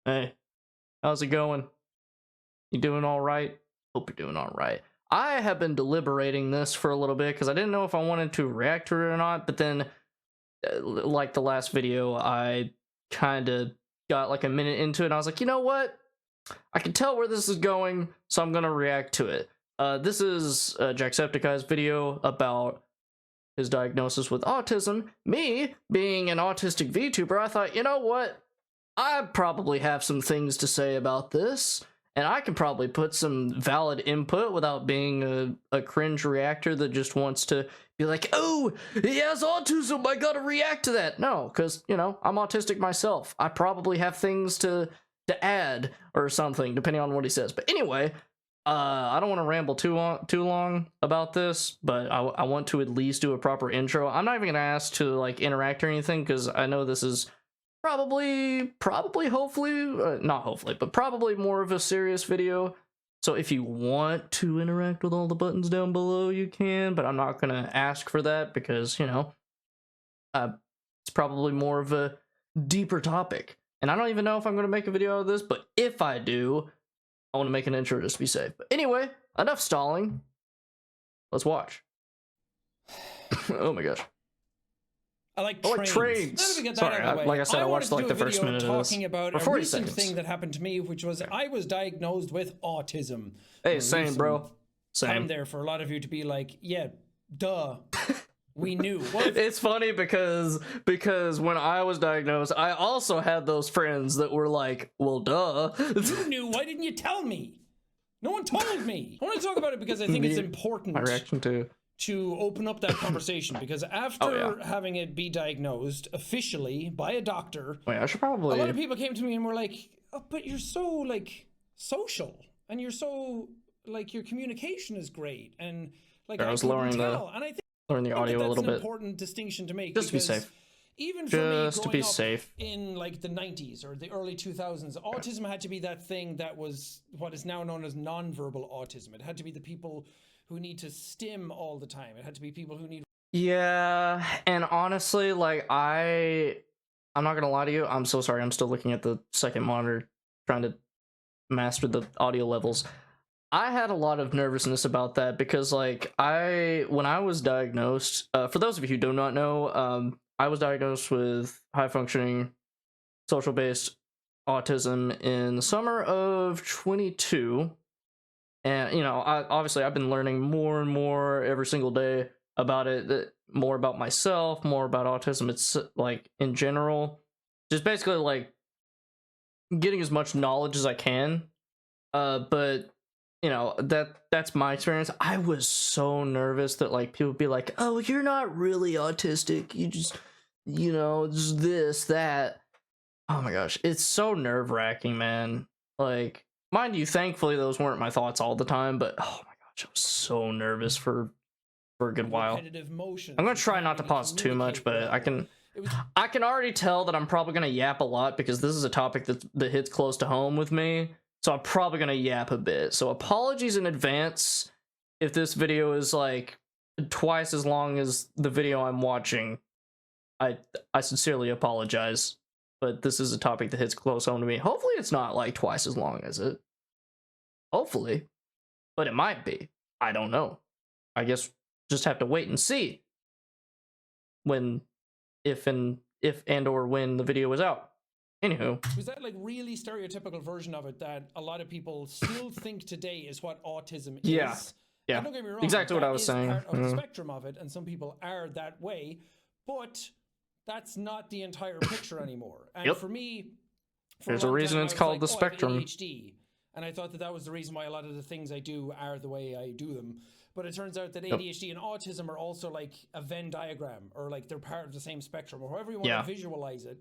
Hey, how's it going? You doing all right? Hope you're doing all right. I have been deliberating this for a little bit because I didn't know if I wanted to react to it or not, but then, like the last video, I kind of got like a minute into it and I was like, you know what? I can tell where this is going, so I'm gonna react to it. This is Jacksepticeye's video about his diagnosis with autism. Me, being an autistic VTuber, I thought, you know what? I probably have some things to say about this, and I can probably put some valid input without being a cringe reactor that just wants to be like, oh, he has autism, I gotta react to that. No, because, you know, I'm autistic myself. I probably have things to add or something, depending on what he says. But anyway, I don't want to ramble too long about this, but I want to at least do a proper intro. I'm not even gonna ask to like interact or anything because I know this is probably hopefully not hopefully but probably more of a serious video. So if you want to interact with all the buttons down below, you can, but I'm not gonna ask for that because, you know, it's probably more of a deeper topic, and I don't even know if I'm gonna make a video out of this, but if I do, I want to make an intro just to be safe. But anyway, enough stalling, let's watch. Oh my gosh, I like trains. Sorry, like I said, I watched like the first minute of this. Talking about a recent thing that happened to me, which was I was diagnosed with autism. Hey, same, bro. Same. I'm there for a lot of you to be like, yeah, duh. We knew. It's funny because when I was diagnosed, I also had those friends that were like, well, duh. You knew. Why didn't you tell me? No one told me. I want to talk about it because I think it's important. My reaction to open up that conversation, because after having it be diagnosed officially by a doctor, wait, I should probably. A lot of people came to me and were like, "Oh, but you're so like social, and you're so like your communication is great, and like I was lowering tell." And I think the audio a little bit. Important distinction to make, just to be safe. Even for me, growing up in like the 90s or the early 2000s, autism had to be that thing that was what is now known as nonverbal autism. It had to be the people who need to stim all the time. It had to be people who need. Yeah, and honestly, like I'm not gonna lie to you. I'm so sorry. I'm still looking at the second monitor, trying to master the audio levels. I had a lot of nervousness about that because, like, when I was diagnosed, for those of you who do not know, I was diagnosed with high-functioning social-based autism in the summer of 22, and, you know, obviously I've been learning more and more every single day about it, more about myself, more about autism, it's, like, in general, just basically, like, getting as much knowledge as I can, but you know, that's my experience. I was so nervous that like people would be like, oh, you're not really autistic, you just, you know, just this, that. Oh my gosh, it's so nerve-wracking, man. Like, mind you, thankfully those weren't my thoughts all the time, but oh my gosh, I was so nervous for a good while. I'm gonna try not to pause too much, but I can already tell that I'm probably gonna yap a lot because this is a topic that hits close to home with me. So I'm probably gonna yap a bit. So apologies in advance if this video is like twice as long as the video I'm watching. I sincerely apologize, but this is a topic that hits close home to me. Hopefully it's not like twice as long as it. Hopefully, but it might be. I don't know. I guess just have to wait and see when, if and or when the video is out. Anywho, was that like really stereotypical version of it that a lot of people still think today is what autism is? Yeah, and don't get me wrong, exactly what I was saying. Part of the spectrum of it, and some people are that way, but that's not the entire picture anymore. And for me, there's a reason it's called the spectrum. ADHD, and I thought that was the reason why a lot of the things I do are the way I do them. But it turns out that ADHD and autism are also like a Venn diagram, or like they're part of the same spectrum, or however you want to visualize it.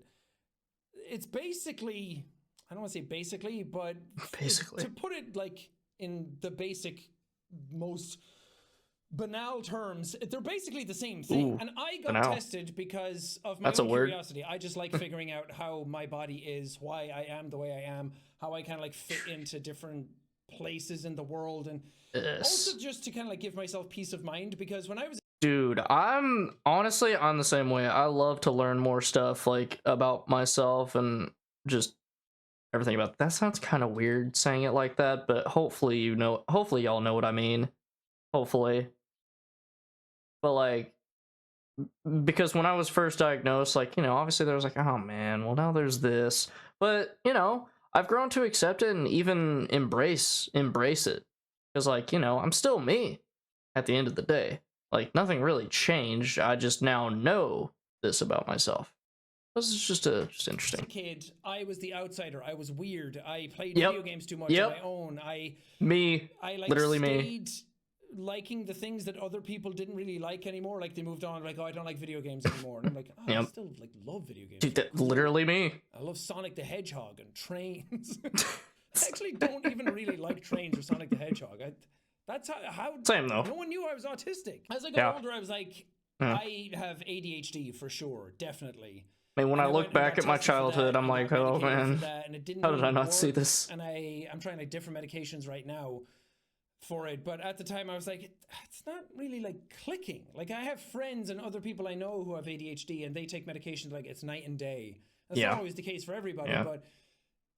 It's basically, I don't want to say basically, but to put it like in the basic, most banal terms, they're basically the same thing. Ooh, and I got tested because of my own curiosity. I just like figuring out how my body is, why I am the way I am, how I kind of like fit into different places in the world, and also just to kind of like give myself peace of mind, because when I was dude, I'm the same way. I love to learn more stuff like about myself and just everything about that sounds kind of weird saying it like that, but hopefully hopefully y'all know what I mean. Hopefully. But like, because when I was first diagnosed, like, obviously there was like, oh man, well now there's this. But, I've grown to accept it and even embrace it. Because like, I'm still me at the end of the day. Like nothing really changed. I just now know this about myself. This is just interesting. As a kid, I was the outsider. I was weird. I played Yep. video games too much on my own. I like Literally stayed liking the things that other people didn't really like anymore. Like they moved on, like, oh, I don't like video games anymore. And I'm like, oh, I still like love video games. Dude, literally me. I love Sonic the Hedgehog and trains. I actually don't even really like trains or Sonic the Hedgehog. That's how Same though. No one knew I was autistic. As I got older, I was like, I have ADHD for sure, definitely. I mean, when I look back at my childhood, I'm like, oh man, how did I not see this? And I'm trying like different medications right now for it, but at the time I was like, it's not really like clicking. Like I have friends and other people I know who have ADHD and they take medications like it's night and day. That's not always the case for everybody, but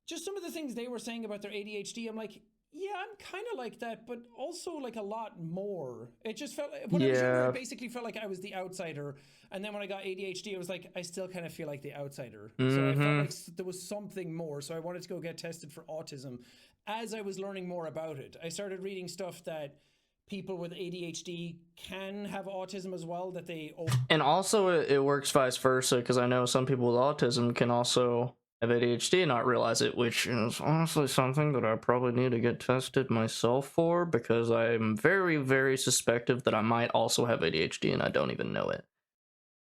just some of the things they were saying about their ADHD, I'm like, yeah, I'm kind of like that, but also like a lot more. It just felt, when I was younger, it basically felt like I was the outsider. And then when I got ADHD, I was like, I still kind of feel like the outsider. So I felt like there was something more. So I wanted to go get tested for autism. As I was learning more about it, I started reading stuff that people with ADHD can have autism as well, that they... And also it works vice versa, because I know some people with autism can also have ADHD and not realize it, which is honestly something that I probably need to get tested myself for, because I'm very, very suspective that I might also have ADHD and I don't even know it.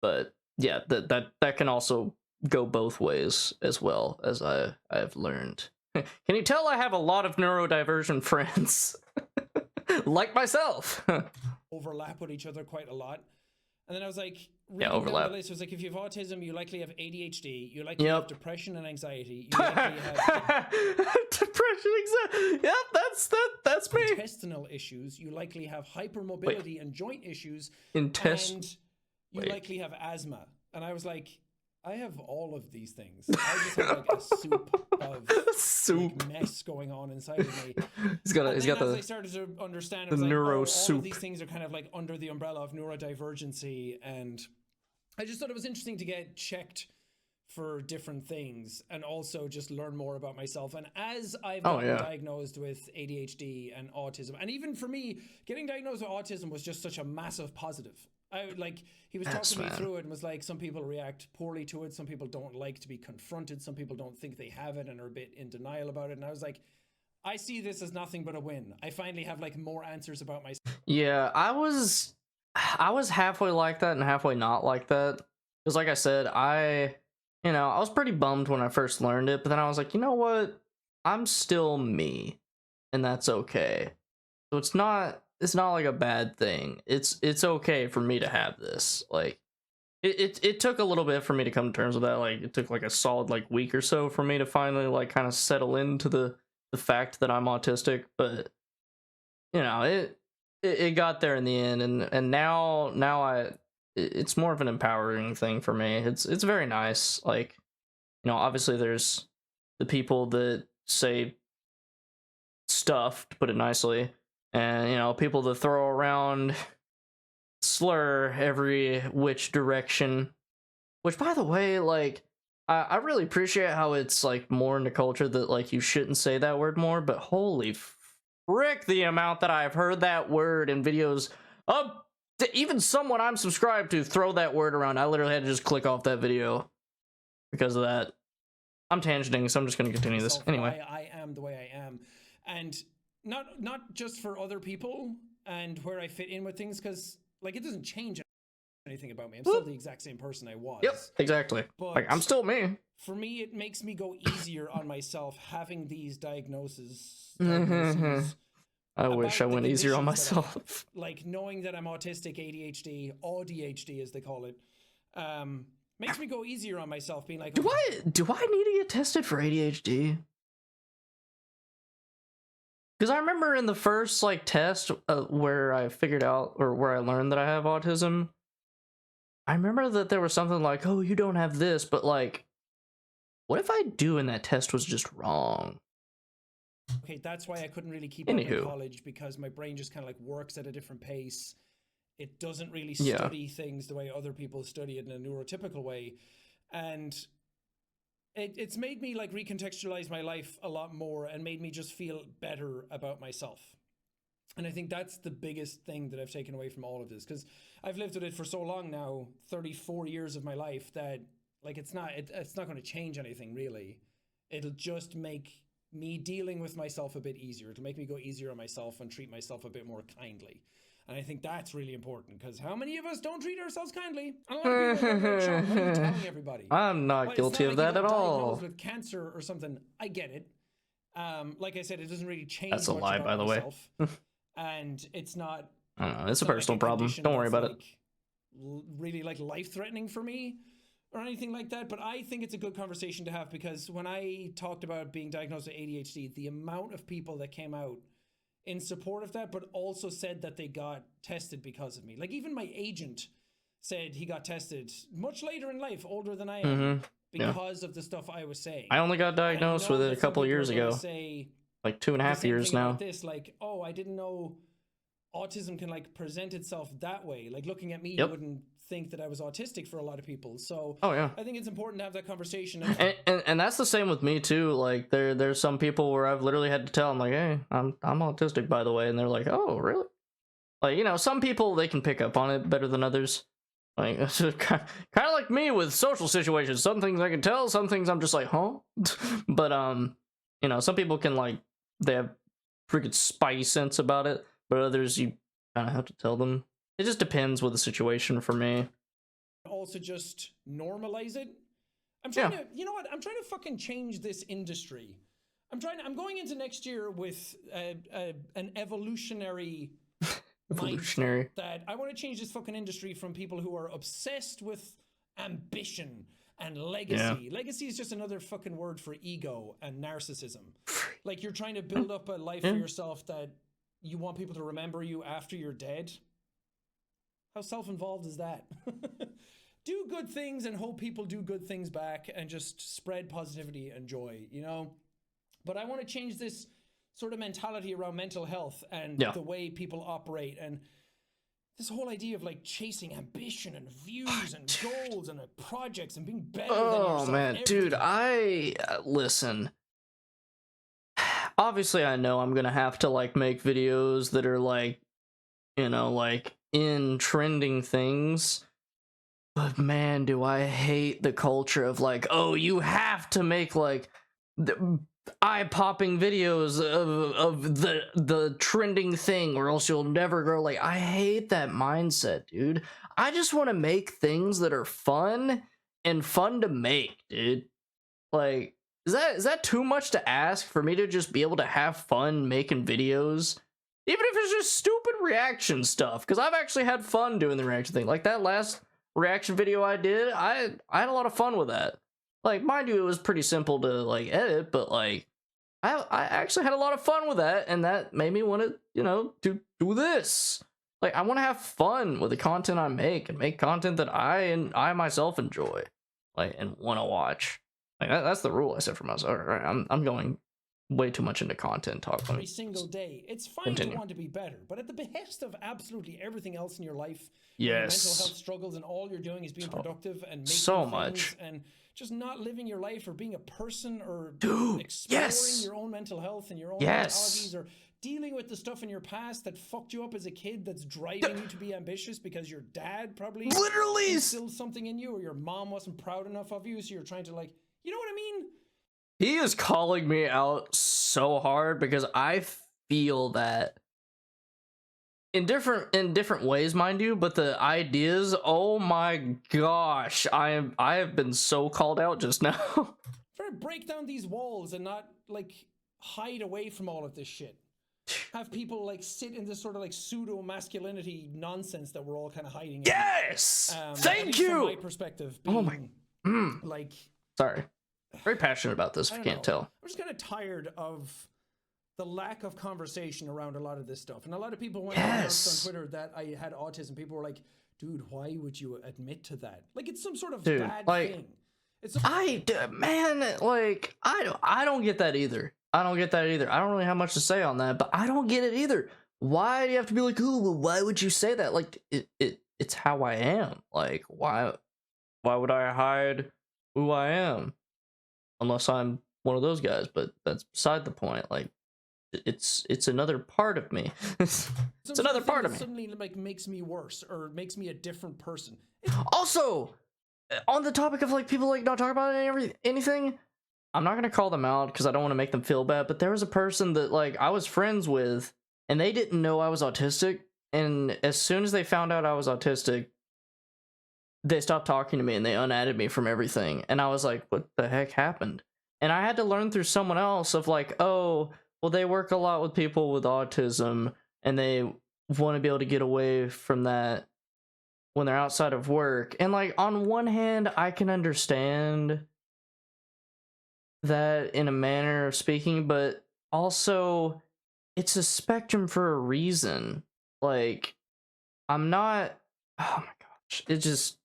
But yeah, that can also go both ways as well, as I've learned. Can you tell I have a lot of neurodivergent friends? Like myself. Overlap with each other quite a lot. And then I was like, reading down the list, was like, if you have autism, you likely have ADHD, you likely have depression and anxiety, you likely have depression, anxiety. Yep, that's me. Intestinal issues, you likely have hypermobility and joint issues, and you likely have asthma. And I was like, I have all of these things. I just have like a soup of like, mess going on inside of me. He's got I started to understand, the neuro soup. All of these things are kind of like under the umbrella of neurodivergency, and I just thought it was interesting to get checked for different things and also just learn more about myself. And as I've gotten diagnosed with ADHD and autism, and even for me, getting diagnosed with autism was just such a massive positive. He was talking me through it and was like, some people react poorly to it, some people don't like to be confronted, some people don't think they have it and are a bit in denial about it. And I was like, I see this as nothing but a win. I finally have like more answers about myself. Yeah, I was halfway like that and halfway not like that. Because like I said, I was pretty bummed when I first learned it, but then I was like, you know what? I'm still me, and that's okay. So it's not like a bad thing. It's okay for me to have this. Like it took a little bit for me to come to terms with that. Like it took like a solid like week or so for me to finally like kind of settle into the fact that I'm autistic, but it got there in the end, and now it's more of an empowering thing for me. It's very nice. Like, obviously there's the people that say stuff, to put it nicely, and people that throw around slur every which direction, which, by the way, like I really appreciate how it's like more in the culture that like you shouldn't say that word more, but holy frick, the amount that I've heard that word in videos of even someone I'm subscribed to throw that word around. I literally had to just click off that video because of that. I'm tangenting, so I'm just going to continue this anyway. I am the way I am, and not just for other people and where I fit in with things, because like it doesn't change anything about me. I'm still the exact same person I was. Yep, exactly. But like I'm still me. For me, it makes me go easier on myself having these diagnoses. I wish I went easier on myself. Like knowing that I'm autistic, ADHD, ADHD as they call it, makes me go easier on myself. Being like, do I need to get tested for ADHD? Because I remember in the first like test where I figured out, or where I learned that I have autism, I remember that there was something like, oh, you don't have this, but like what if I do and that test was just wrong? Okay, that's why I couldn't really keep up in Anywho. college, because my brain just kind of like works at a different pace. It doesn't really Yeah. study things the way other people study it in a neurotypical way. And it's made me like recontextualize my life a lot more and made me just feel better about myself. And I think that's the biggest thing that I've taken away from all of this, because I've lived with it for so long now, 34 years of my life, that like it's not going to change anything really. It'll just make me dealing with myself a bit easier. It'll make me go easier on myself and treat myself a bit more kindly. And I think that's really important, because how many of us don't treat ourselves kindly? And a lot of people are like, Sean, what are you telling everybody? I'm not guilty of that at all. Diagnosed with cancer or something. I get it. Like I said, it doesn't really change. That's a much lie, about by the way. And it's not. I don't know. It's a personal problem. Don't worry about it. Really, like life-threatening for me or anything like that. But I think it's a good conversation to have, because when I talked about being diagnosed with ADHD, the amount of people that came out in support of that, but also said that they got tested because of me. Like even my agent said he got tested much later in life, older than I am, because of the stuff I was saying. I only got diagnosed with it a couple of years ago. Like 2.5 years now. This, like, oh, I didn't know autism can like present itself that way. Like looking at me, Yep. you wouldn't think that I was autistic for a lot of people. So yeah. I think it's important to have that conversation. And that's the same with me too. Like there's some people where I've literally had to tell them like, hey, I'm autistic, by the way, and they're like, oh, really? Like, you know, some people, they can pick up on it better than others. Like, kind of like me with social situations. Some things I can tell, some things I'm just like, huh? But you know, some people can like, they have freaking spidey sense about it, but others you kind of have to tell them. It just depends with the situation for me. Also just normalize it. I'm trying to, you know what? I'm trying to fucking change this industry. I'm going into next year with an evolutionary mindset that I want to change this fucking industry from people who are obsessed with ambition and legacy. Legacy is just another fucking word for ego and narcissism. Like you're trying to build up a life for yourself that you want people to remember you after you're dead. How self-involved is that? Do good things and hope people do good things back, and just spread positivity and joy, you know? But I want to change this sort of mentality around mental health and the way people operate, and this whole idea of like chasing ambition and views and goals and projects and being better than yourself. Oh man, dude, listen. Obviously, I know I'm gonna have to like make videos that are like, you know, like in trending things. But man, do I hate the culture of like, oh, you have to make like eye-popping videos of the trending thing or else you'll never grow. Like, I hate that mindset, dude. I just want to make things that are fun and fun to make, dude. Like, is that too much to ask for me to just be able to have fun making videos? Even if it's just stupid reaction stuff, because I've actually had fun doing the reaction thing. Like that last reaction video I did, I had a lot of fun with that. Like, mind you, it was pretty simple to like edit, but like I actually had a lot of fun with that, and that made me want to, you know, do this. Like, I want to have fun with the content I make and make content that I myself enjoy, like, and want to watch. Like that's the rule I set for myself. All right, I'm going way too much into content talk. Every single day. It's fine to want to be better, but at the behest of absolutely everything else in your life, your mental health struggles, and all you're doing is being productive and making so much, and just not living your life or being a person or exploring your own mental health and your own mentalities, or dealing with the stuff in your past that fucked you up as a kid that's driving you to be ambitious because your dad probably literally instilled something in you, or your mom wasn't proud enough of you, so you're trying to, like, you know what I mean? He is calling me out so hard because I feel that in different ways, mind you, but the ideas, oh my gosh, I have been so called out just now. Try to break down these walls and not like hide away from all of this shit. Have people like sit in this sort of like pseudo masculinity nonsense that we're all kind of hiding. Yes, thank you. From my perspective, being, like, sorry. Very passionate about this, if you can't tell. I'm just kind of tired of the lack of conversation around a lot of this stuff. And a lot of people, when I announced on Twitter that I had autism, people were like, dude, why would you admit to that? Like, it's some sort of bad thing. Man, like I don't get that either. I don't get that either. I don't really have much to say on that, but I don't get it either. Why do you have to be like, oh, well, why would you say that? Like it's how I am. Like why would I hide who I am? Unless I'm one of those guys, but that's beside the point. Like it's another part of me. It's another part of me. Suddenly like makes me worse or makes me a different person. Also, on the topic of like people like not talking about anything, I'm not gonna call them out because I don't want to make them feel bad, but there was a person that like I was friends with and they didn't know I was autistic, and as soon as they found out I was autistic, they stopped talking to me and they unadded me from everything. And I was like, what the heck happened? And I had to learn through someone else of like, oh, well, they work a lot with people with autism and they want to be able to get away from that when they're outside of work. And like on one hand, I can understand that in a manner of speaking, but also it's a spectrum for a reason. Like I'm not, oh my gosh, it just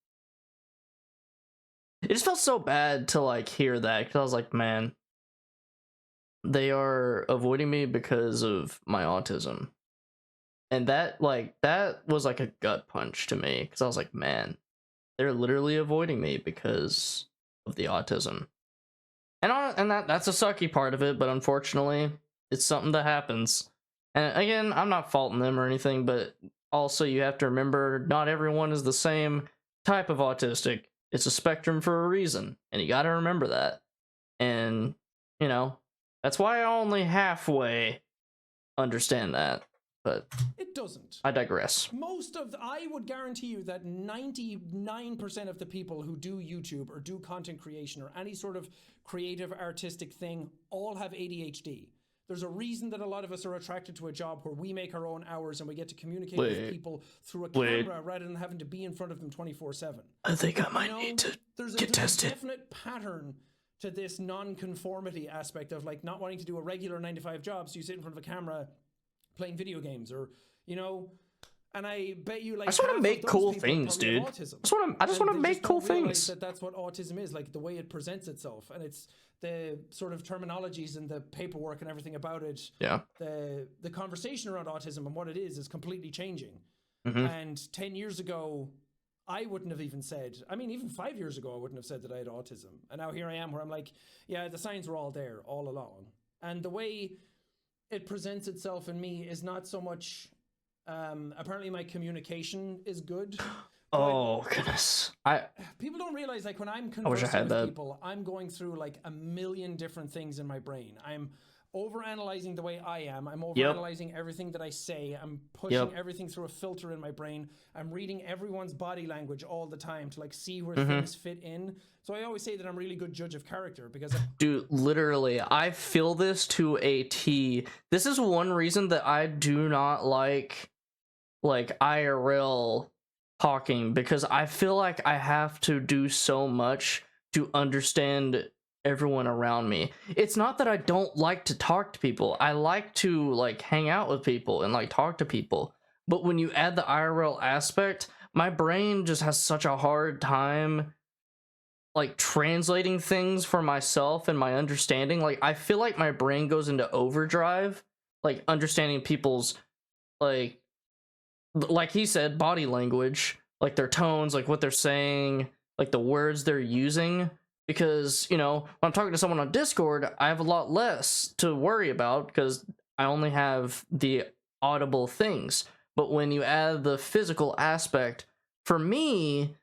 felt so bad to like hear that, because I was like, man, they are avoiding me because of my autism. And that was like a gut punch to me, because I was like, man, they're literally avoiding me because of the autism. And that's a sucky part of it, but unfortunately, it's something that happens. And again, I'm not faulting them or anything, but also you have to remember not everyone is the same type of autistic. It's a spectrum for a reason, and you got to remember that. And, you know, that's why I only halfway understand that. But it doesn't. I digress. I would guarantee you that 99% of the people who do YouTube or do content creation or any sort of creative artistic thing all have ADHD. There's a reason that a lot of us are attracted to a job where we make our own hours and we get to communicate with people through a camera rather than having to be in front of them 24/7. I think I might need to get tested. There's a definite pattern to this non-conformity aspect of like not wanting to do a regular 9-to-5 job, so you sit in front of a camera playing video games, or and I bet you like I just want to make cool things, dude. I just want to make cool things. That's what autism is, like the way it presents itself, and it's the sort of terminologies and the paperwork and everything about it. Yeah. The conversation around autism and what it is completely changing. Mm-hmm. And 10 years ago, I wouldn't have even said, I mean, even 5 years ago, I wouldn't have said that I had autism. And now here I am where I'm like, yeah, the signs were all there all along. And the way it presents itself in me is not so much, apparently my communication is good. Oh goodness! People don't realize, like, when I'm conversing with people, I'm going through like a million different things in my brain. I'm overanalyzing the way I am. I'm overanalyzing everything that I say. I'm pushing everything through a filter in my brain. I'm reading everyone's body language all the time to like see where things fit in. So I always say that I'm a really good judge of character because dude, literally, I feel this to a T. This is one reason that I do not like IRL talking, because I feel like I have to do so much to understand everyone around me. It's not that I don't like to talk to people. I like to like hang out with people and like talk to people. But when you add the IRL aspect, my brain just has such a hard time like translating things for myself and my understanding. Like I feel like my brain goes into overdrive, like understanding people's like he said, body language, like their tones, like what they're saying, like the words they're using. Because, you know, when I'm talking to someone on Discord, I have a lot less to worry about because I only have the audible things. But when you add the physical aspect, for me,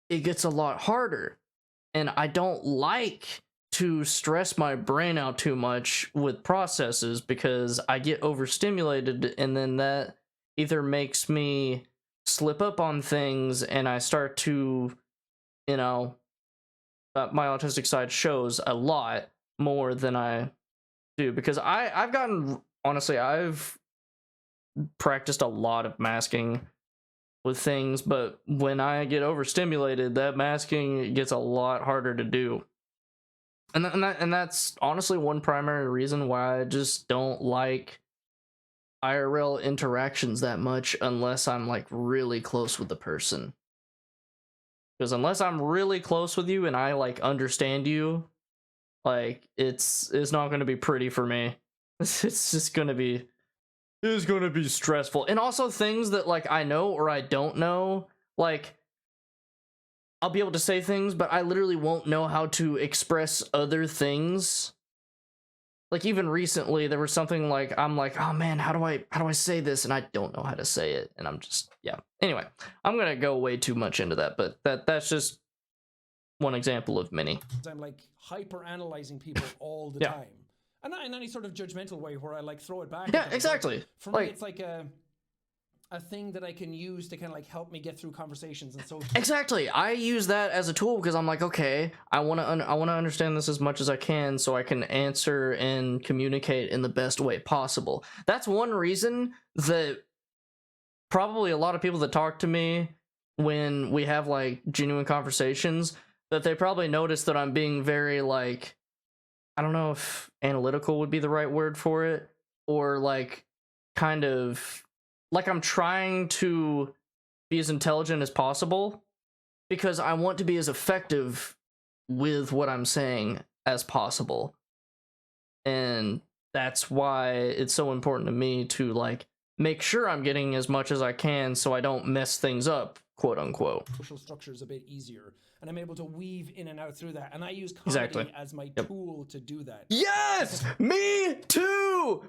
it gets a lot harder. And I don't like to stress my brain out too much with processes because I get overstimulated, and then that either makes me slip up on things and I start to, you know, my autistic side shows a lot more than I do, because I've gotten, honestly, I've practiced a lot of masking with things, but when I get overstimulated, that masking gets a lot harder to do. And that's honestly one primary reason why I just don't like IRL interactions that much unless I'm like really close with the person. Because unless I'm really close with you and I like understand you, like it's not going to be pretty for me. It's just going to be stressful. And also things that like I know or I don't know, like I'll be able to say things, but I literally won't know how to express other things. Like even recently there was something like I'm like, oh man, how do I say this, and I don't know how to say it, and I'm just, yeah. Anyway, I'm gonna go way too much into that, but that's just one example of many. I'm like hyper analyzing people all the Yeah. time, and not in any sort of judgmental way where I like throw it back. Yeah, exactly. For me, it's like a thing that I can use to kind of like help me get through conversations and so. Exactly. I use that as a tool because I'm like, okay, I want to understand this as much as I can so I can answer and communicate in the best way possible. That's one reason that probably a lot of people that talk to me when we have like genuine conversations, that they probably notice that I'm being very like, I don't know if analytical would be the right word for it, or like kind of like I'm trying to be as intelligent as possible because I want to be as effective with what I'm saying as possible. And that's why it's so important to me to like make sure I'm getting as much as I can so I don't mess things up, quote unquote. Social structure is a bit easier, and I'm able to weave in and out through that, and I use comedy as my tool to do that. Yes, me too,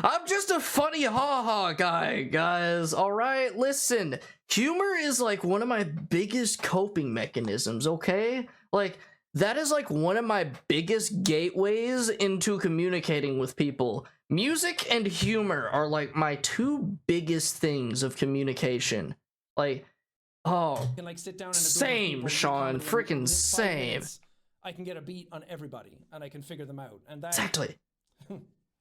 I'm just a funny haha guy, guys. All right, listen, humor is like one of my biggest coping mechanisms, okay? Like that is like one of my biggest gateways into communicating with people. Music and humor are like my two biggest things of communication. Like, oh, can like sit down in a same, Sean, freaking same. I can get a beat on everybody, and I can figure them out, and that exactly.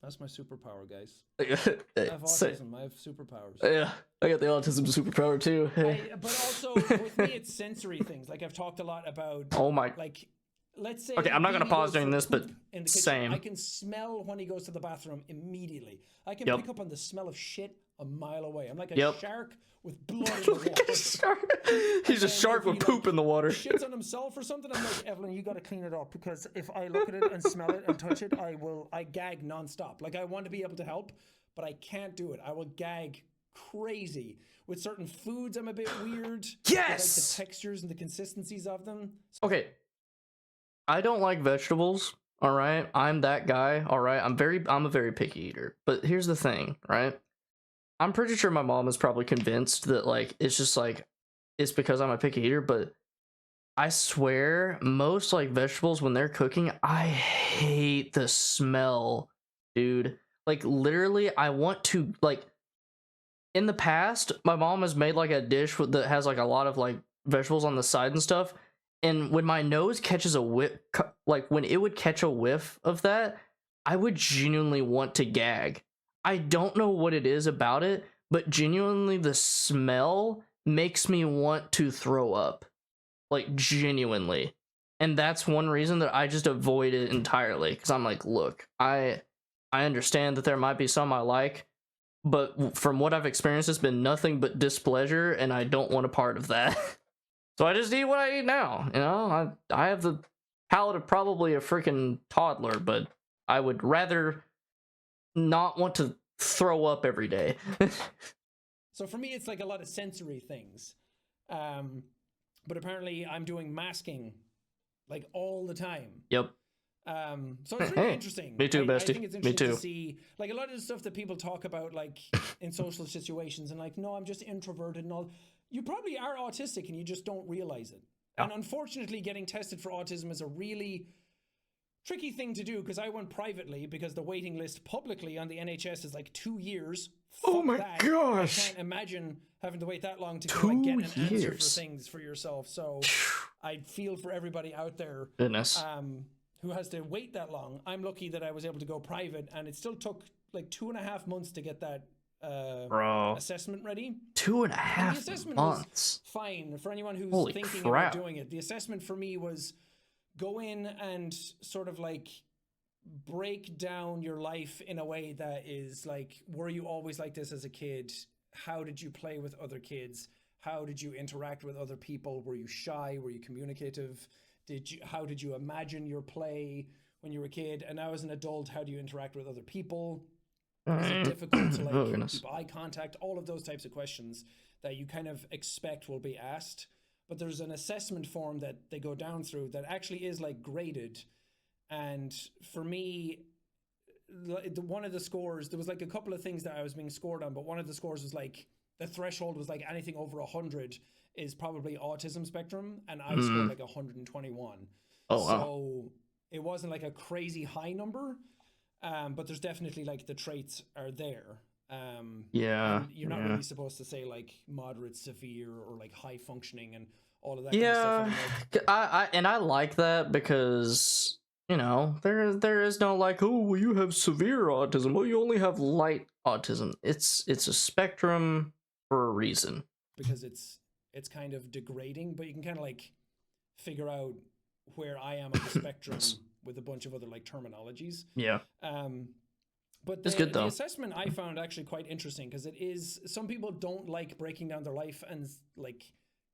That's my superpower, guys. I have autism. I have superpowers. Yeah, I got the autism superpower too. But also with me, it's sensory things. Like I've talked a lot about. Oh my. Like, let's say. Okay, I'm not gonna pause during this, but same. I can smell when he goes to the bathroom immediately. I can pick up on the smell of shit a mile away. I'm like a shark with blood in the water. He's a shark with poop in the water. Shits on himself or something. I'm like, Evelyn, you got to clean it up, because if I look at it and smell it and touch it, I gag nonstop. Like I want to be able to help, but I can't do it. I will gag crazy. With certain foods, I'm a bit weird. Yes. Like the textures and the consistencies of them. Okay. I don't like vegetables. All right. I'm that guy. All right. I'm a very picky eater. But here's the thing, right? I'm pretty sure my mom is probably convinced that like it's just like it's because I'm a picky eater, but I swear most like vegetables when they're cooking, I hate the smell, dude. Like literally I want to like in the past, my mom has made like a dish that has like a lot of like vegetables on the side and stuff. And when my nose catches a whiff, like when it would catch a whiff of that, I would genuinely want to gag. I don't know what it is about it, but genuinely the smell makes me want to throw up. Like genuinely. And that's one reason that I just avoid it entirely. Because I'm like, look, I understand that there might be some I like, but from what I've experienced, it's been nothing but displeasure, and I don't want a part of that. So I just eat what I eat now. You know, I have the palate of probably a freaking toddler, but I would rather not want to throw up every day. So for me, it's like a lot of sensory things. But apparently I'm doing masking like all the time. Yep. So it's really interesting. Me too, bestie. I think it's interesting to see like a lot of the stuff that people talk about like in social situations and like, no, I'm just introverted and all. You probably are autistic and you just don't realize it. Yeah. And unfortunately, getting tested for autism is a really tricky thing to do, because I went privately because the waiting list publicly on the NHS is like 2 years. Oh my gosh. I can't imagine having to wait that long to like, get an answer for things for yourself. So I feel for everybody out there who has to wait that long. I'm lucky that I was able to go private, and it still took like 2.5 months to get that assessment ready. 2.5 months. Fine for anyone who's thinking about doing it. The assessment for me was go in and sort of like break down your life in a way that is like, were you always like this as a kid? How did you play with other kids? How did you interact with other people? Were you shy? Were you communicative? How did you imagine your play when you were a kid? And now as an adult, how do you interact with other people? Is it difficult to like keep eye contact? All of those types of questions that you kind of expect will be asked. But there's an assessment form that they go down through that actually is like graded. And for me, one of the scores, there was like a couple of things that I was being scored on, but one of the scores was like, the threshold was like anything over 100 is probably autism spectrum, and I scored like 121. Oh, wow. So it wasn't like a crazy high number, but there's definitely like the traits are there. Yeah. You're not really supposed to say like moderate, severe, or like high functioning and all of that Yeah, kind of stuff. I like that because, you know, there is no like, oh, well, you have severe autism. Well, you only have light autism. It's a spectrum for a reason. Because it's kind of degrading, but you can kind of like figure out where I am on the spectrum with a bunch of other like terminologies. Yeah. But it's good though. The assessment I found actually quite interesting because it is, some people don't like breaking down their life and like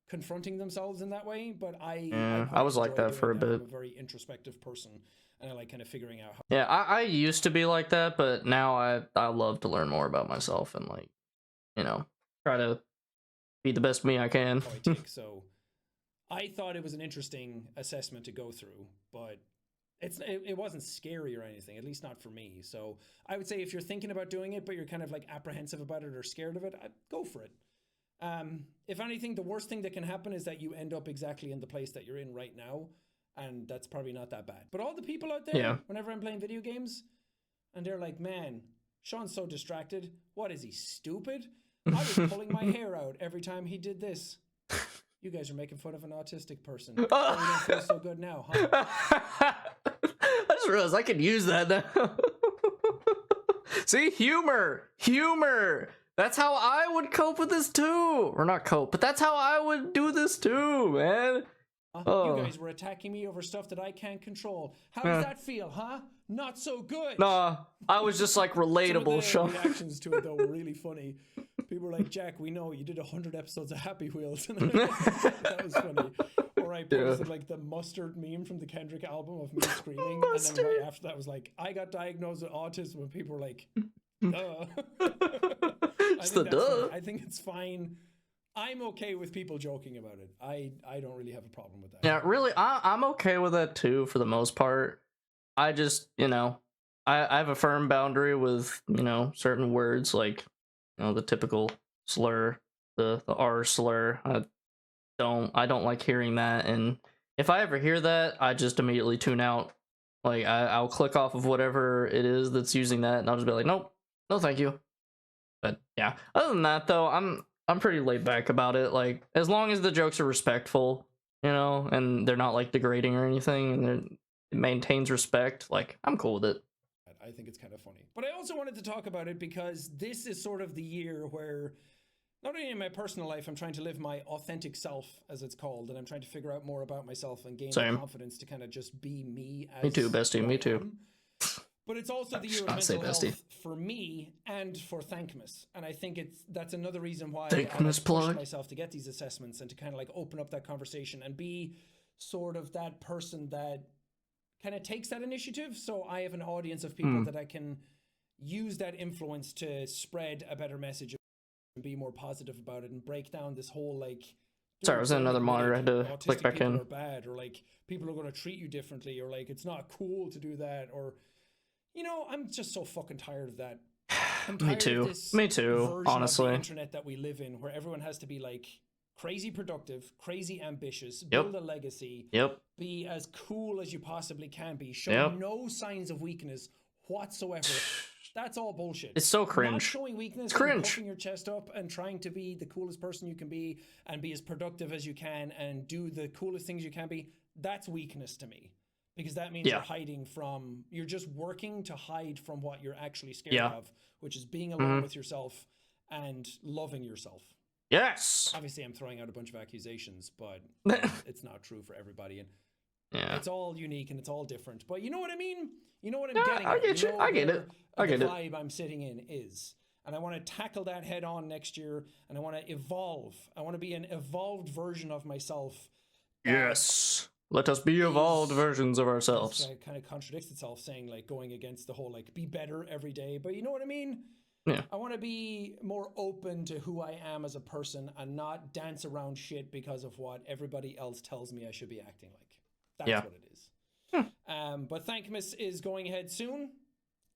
confronting themselves in that way, but I was like that for a bit. I'm a very introspective person, and I like kind of figuring out how. Yeah, I used to be like that, but now I love to learn more about myself and like, you know, try to be the best me I can. So I thought it was an interesting assessment to go through, but it wasn't scary or anything, at least not for me. So I would say if you're thinking about doing it, but you're kind of like apprehensive about it or scared of it, I'd go for it. If anything, the worst thing that can happen is that you end up exactly in the place that you're in right now, and that's probably not that bad. But all the people out there, whenever I'm playing video games, and they're like, man, Sean's so distracted. What is he, stupid? I was pulling my hair out every time he did this. You guys are making fun of an autistic person. Oh, you don't feel so good now, huh? I just realized I could use that now. See, humor. That's how I would cope with this too. Or not cope, but that's how I would do this too, man. You guys were attacking me over stuff that I can't control. How does that feel, huh? Not so good. Nah, I was just like relatable, Sean. The reactions to it though were really funny. People were like, Jack, we know you did 100 episodes of Happy Wheels. And that was funny. Or I posted like the mustard meme from the Kendrick album of me screaming. And then right after that was like, I got diagnosed with autism. And people were like, duh. I think it's fine. I'm okay with people joking about it. I don't really have a problem with that. Yeah, really, I'm okay with that too for the most part. I just, you know, I have a firm boundary with, you know, certain words like, you know, the typical slur, the R slur. I don't like hearing that, and if I ever hear that, I just immediately tune out. Like I'll click off of whatever it is that's using that, and I'll just be like, nope, no, thank you. But yeah, other than that though, I'm pretty laid back about it. Like as long as the jokes are respectful, you know, and they're not like degrading or anything, and it maintains respect, like I'm cool with it. I think it's kind of funny. But I also wanted to talk about it because this is sort of the year where not only in my personal life I'm trying to live my authentic self, as it's called, and I'm trying to figure out more about myself and gain the confidence to kind of just be me. Me too, bestie. Me too. But it's also the year of mental health for me and for Thankmas. And I think that's another reason why I pushed myself to get these assessments and to kind of like open up that conversation and be sort of that person that kind of takes that initiative. So I have an audience of people that I can use that influence to spread a better message and be more positive about it and break down this whole like, sorry, I was in another monitor. I had to click back in. Are bad, or like people are going to treat you differently, or like it's not cool to do that, or you know, I'm just so fucking tired of that. Me too. Me too. Honestly, of the internet that we live in, where everyone has to be like crazy productive, crazy ambitious, build a legacy, be as cool as you possibly can be, show no signs of weakness whatsoever. That's all bullshit. It's so cringe. Not showing weakness, puffing your chest up and trying to be the coolest person you can be and be as productive as you can and do the coolest things you can be. That's weakness to me. Because that means you're just working to hide from what you're actually scared of, which is being alone with yourself and loving yourself. Yes. Obviously, I'm throwing out a bunch of accusations, but it's not true for everybody. And it's all unique and it's all different. But you know what I mean? You know what I'm getting at. I get it. I get it. The vibe I'm sitting in is. And I want to tackle that head on next year, and I want to evolve. I want to be an evolved version of myself. Yes. Let us be evolved versions of ourselves. This kind of contradicts itself, saying like going against the whole like be better every day. But you know what I mean? Yeah. I want to be more open to who I am as a person and not dance around shit because of what everybody else tells me I should be acting like. That's what it is. But Thankmas is going ahead soon.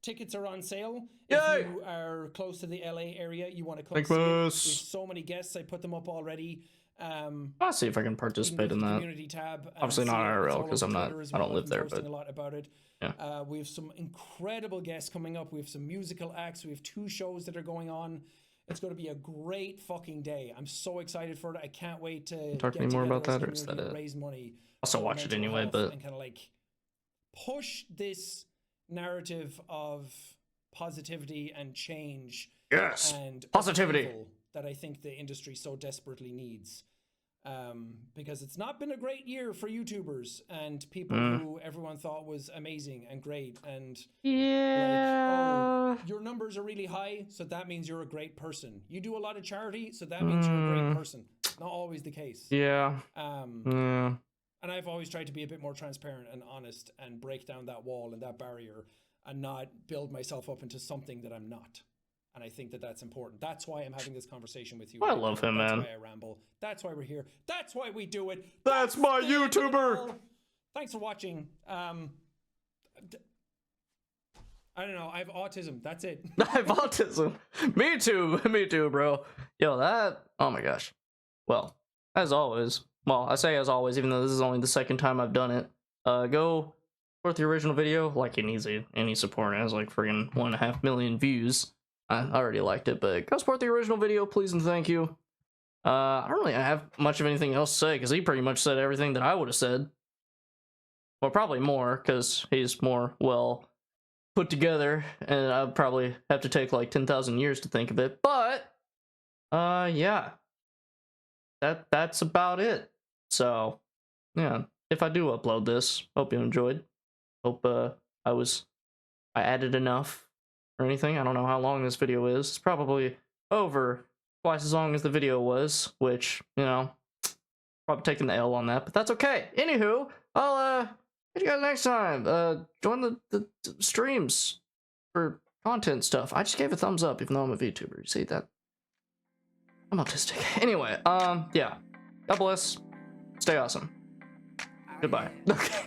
Tickets are on sale. Yay! If you are close to the LA area, you want to come see it. We have so many guests. I put them up already. I'll see if I can participate in that. Community tab. Obviously not IRL because I'm not. I don't live there, but a lot about it. Yeah. We have some incredible guests coming up. We have some musical acts. We have 2 shows that are going on. It's going to be a great fucking day. I'm so excited for it. I can't wait to talk any more about that, or is that it? Raise money. Also watch it anyway, but and kind of like push this narrative of positivity and change. Yes, and positivity that I think the industry so desperately needs. Because it's not been a great year for YouTubers and people who everyone thought was amazing and great, and like, oh, your numbers are really high, so that means you're a great person. You do a lot of charity, so that means you're a great person. Not always the case. And I've always tried to be a bit more transparent and honest and break down that wall and that barrier and not build myself up into something that I'm not. And I think that that's important. That's why I'm having this conversation with you. I love him, man. That's why I ramble. That's why we're here. That's why we do it. That's my YouTuber. Thanks for watching. I don't know. I have autism. That's it. I have autism. Me too. Me too, bro. Yo, that. Oh my gosh. Well, as always. Well, I say as always, even though this is only the second time I've done it. Go support the original video. Like any support. It has like friggin' 1.5 million views. I already liked it, but go support the original video, please and thank you. I don't really have much of anything else to say, because he pretty much said everything that I would have said. Well, probably more, because he's more well put together, and I'd probably have to take like 10,000 years to think of it. But, yeah. That's about it. So, yeah. If I do upload this, hope you enjoyed. Hope I added enough or anything. I don't know how long this video is. It's probably over twice as long as the video was, which, you know, probably taking the L on that, but that's okay. Anywho, I'll see you guys next time. Join the streams for content stuff. I just gave a thumbs up even though I'm a VTuber. You see that? I'm autistic. Anyway, yeah. God bless. Stay awesome. Goodbye. Okay.